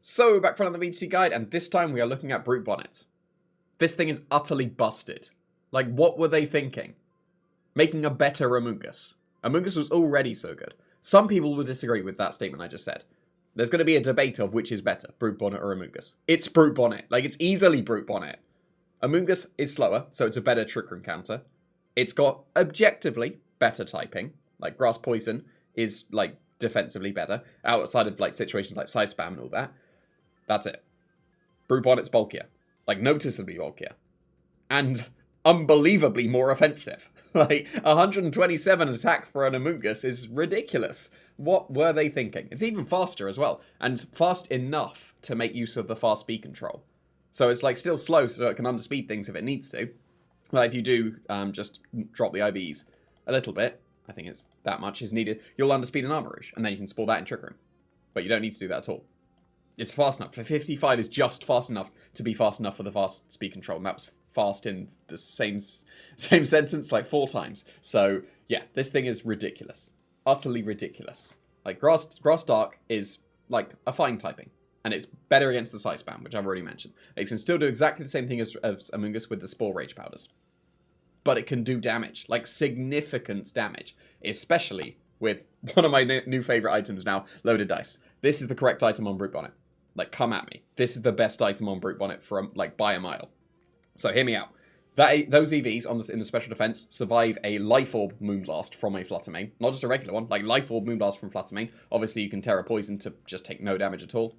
So, back for another VGC guide, and this time we are looking at Brute Bonnet. This thing is utterly busted. Like, what were they thinking? Making a better Among Us. Among Us was already so good. Some people will disagree with that statement I just said. There's going to be a debate of which is better, Brute Bonnet or Among Us. It's Brute Bonnet. Like, it's easily Brute Bonnet. Among Us is slower, so it's a better trick room counter. It's got objectively better typing. Like, Grass Poison is, like, defensively better. Outside of, like, situations like side spam and all that. That's it. Brute Bonnet's bulkier. Like, noticeably bulkier. And unbelievably more offensive. Like, 127 attack for an Among Us is ridiculous. What were they thinking? It's even faster as well. And fast enough to make use of the fast speed control. So it's, like, still slow so it can underspeed things if it needs to. Like, if you do just drop the IVs a little bit, I think it's that much is needed, you'll underspeed an Armor Rouge. And then you can spawn that in Trick Room. But you don't need to do that at all. It's fast enough. For 55 is just fast enough to be fast enough for the fast speed control. And that was fast in the same sentence like 4 times. So, yeah, this thing is ridiculous. Utterly ridiculous. Like, Grass Dark is, like, a fine typing. And it's better against the side spam, which I've already mentioned. It can still do exactly the same thing as Among Us with the Spore Rage Powders. But it can do damage. Like, significant damage. Especially with one of my new favorite items now, Loaded Dice. This is the correct item on Brute Bonnet. Like, come at me. This is the best item on Brute Bonnet from, like, by a mile. So, hear me out. Those EVs in the special defense survive a Life Orb Moonblast from a Flutter main. Not just a regular one, like Life Orb Moonblast from Flutter main. Obviously, you can Terra Poison to just take no damage at all.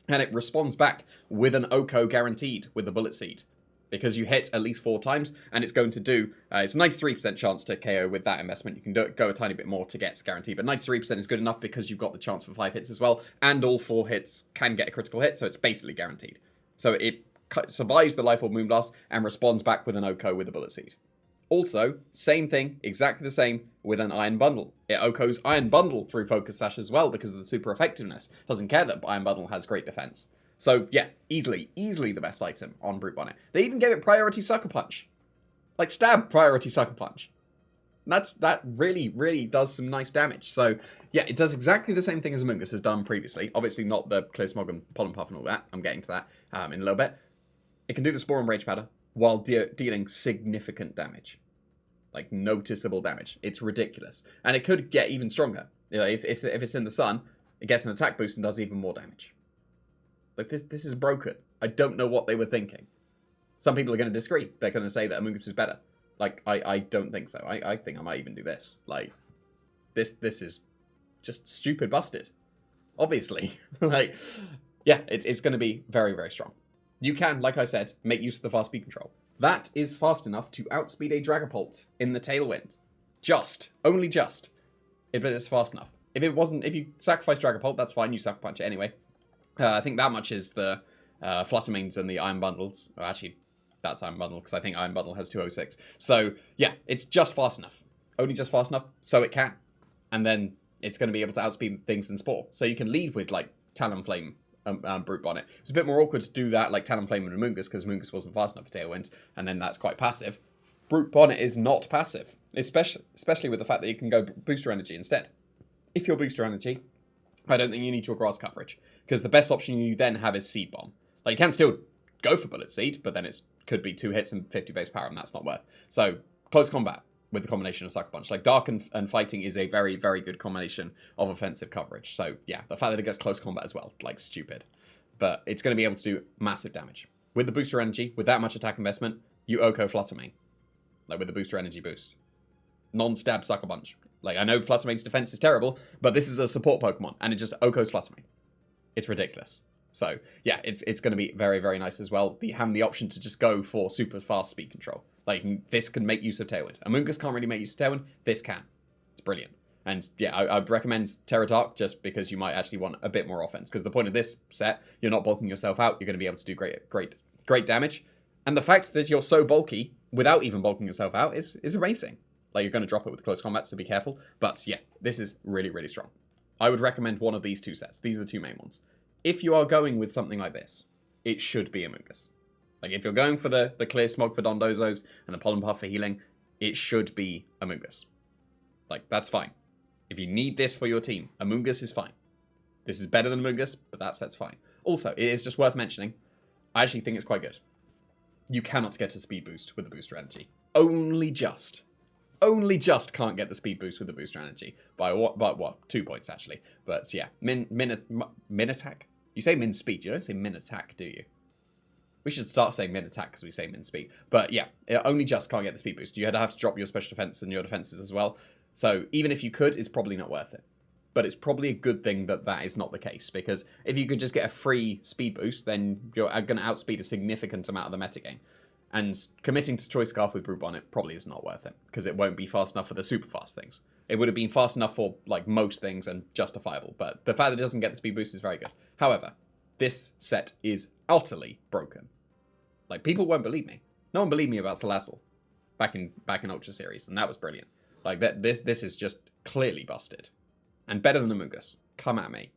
And it responds back with an Oko guaranteed with the Bullet Seed. Because you hit at least 4 times, and it's going to do... it's a 93% chance to KO with that investment. You can go a tiny bit more to get guaranteed, but 93% is good enough because you've got the chance for 5 hits as well, and all 4 hits can get a critical hit, so it's basically guaranteed. So it survives the Life Orb Moonblast and responds back with an Oko with a Bullet Seed. Also, same thing, exactly the same, with an Iron Bundle. It Oko's Iron Bundle through Focus Sash as well because of the super effectiveness. Doesn't care that Iron Bundle has great defense. So, yeah, easily the best item on Brute Bonnet. They even gave it Priority Sucker Punch. Like, stab Priority Sucker Punch. That really does some nice damage. So, yeah, it does exactly the same thing as Among Us has done previously. Obviously not the Clear Smog and Pollen Puff and all that. I'm getting to that in a little bit. It can do the Spore and Rage Powder while dealing significant damage. Like, noticeable damage. It's ridiculous. And it could get even stronger. You know, if it's in the sun, it gets an attack boost and does even more damage. Like, this is broken. I don't know what they were thinking. Some people are going to disagree. They're going to say that Among Us is better. Like, I don't think so. I think I might even do this. Like, this is just stupid busted. Obviously. Like, yeah, it's going to be very, very strong. You can, like I said, make use of the fast speed control. That is fast enough to outspeed a Dragapult in the Tailwind. Only just. But it's fast enough. If you sacrifice Dragapult, that's fine. You Sucker Punch it anyway. I think that much is the Flutter mains and the Iron Bundles. Oh, actually, that's Iron Bundle, because I think Iron Bundle has 206. So, yeah, it's just fast enough. Only just fast enough, so it can. And then it's going to be able to outspeed things in Spore. So you can lead with, like, Talonflame Brute Bonnet. It's a bit more awkward to do that, like Talonflame and Among Us, because Among Us wasn't fast enough for Tailwind, and then that's quite passive. Brute Bonnet is not passive, especially with the fact that you can go Booster Energy instead. If you're Booster Energy, I don't think you need your grass coverage, because the best option you then have is Seed Bomb. Like, you can still go for Bullet Seed, but then it could be 2 hits and 50 base power, and that's not worth. So, close combat with the combination of Sucker Punch. Like, Dark and Fighting is a very, very good combination of offensive coverage. So, yeah, the fact that it gets close combat as well, like, stupid. But it's going to be able to do massive damage. With the Booster Energy, with that much attack investment, you Oko Flutter main. Like, with the Booster Energy boost. Non-stab Sucker Punch. Like, I know Flutter main's defense is terrible, but this is a support Pokemon, and it just Oko's Flutter main. It's ridiculous. So, yeah, it's going to be very, very nice as well. Having the option to just go for super fast speed control. Like, this can make use of Tailwind. Among Us can't really make use of Tailwind. This can. It's brilliant. And, yeah, I'd recommend Terra Dark just because you might actually want a bit more offense. Because the point of this set, you're not bulking yourself out. You're going to be able to do great damage. And the fact that you're so bulky without even bulking yourself out is amazing. Like, you're going to drop it with close combat, so be careful. But, yeah, this is really, really strong. I would recommend one of these 2 sets. These are the 2 main ones. If you are going with something like this, it should be Among Us. Like, if you're going for the Clear Smog for Dondozos and the Pollen Puff for healing, it should be Among Us. Like, that's fine. If you need this for your team, Among Us is fine. This is better than Among Us, but that set's fine. Also, it is just worth mentioning, I actually think it's quite good. You cannot get a speed boost with the booster energy. Only just can't get the speed boost with the booster energy. By what? 2 points, actually. But yeah, min attack? You say min speed, you don't say min attack, do you? We should start saying min attack because we say min speed. But yeah, it only just can't get the speed boost. You have to drop your special defense and your defenses as well. So even if you could, it's probably not worth it. But it's probably a good thing that that is not the case, because if you could just get a free speed boost, then you're going to outspeed a significant amount of the metagame. And committing to Choice Scarf with Brute Bonnet probably is not worth it, because it won't be fast enough for the super fast things. It would have been fast enough for like most things and justifiable, but the fact that it doesn't get the speed boost is very good. However, this set is utterly broken. Like, people won't believe me. No one believed me about Salazzle back in Ultra Series, and that was brilliant. Like, this is just clearly busted. And better than Amoonguss. Come at me.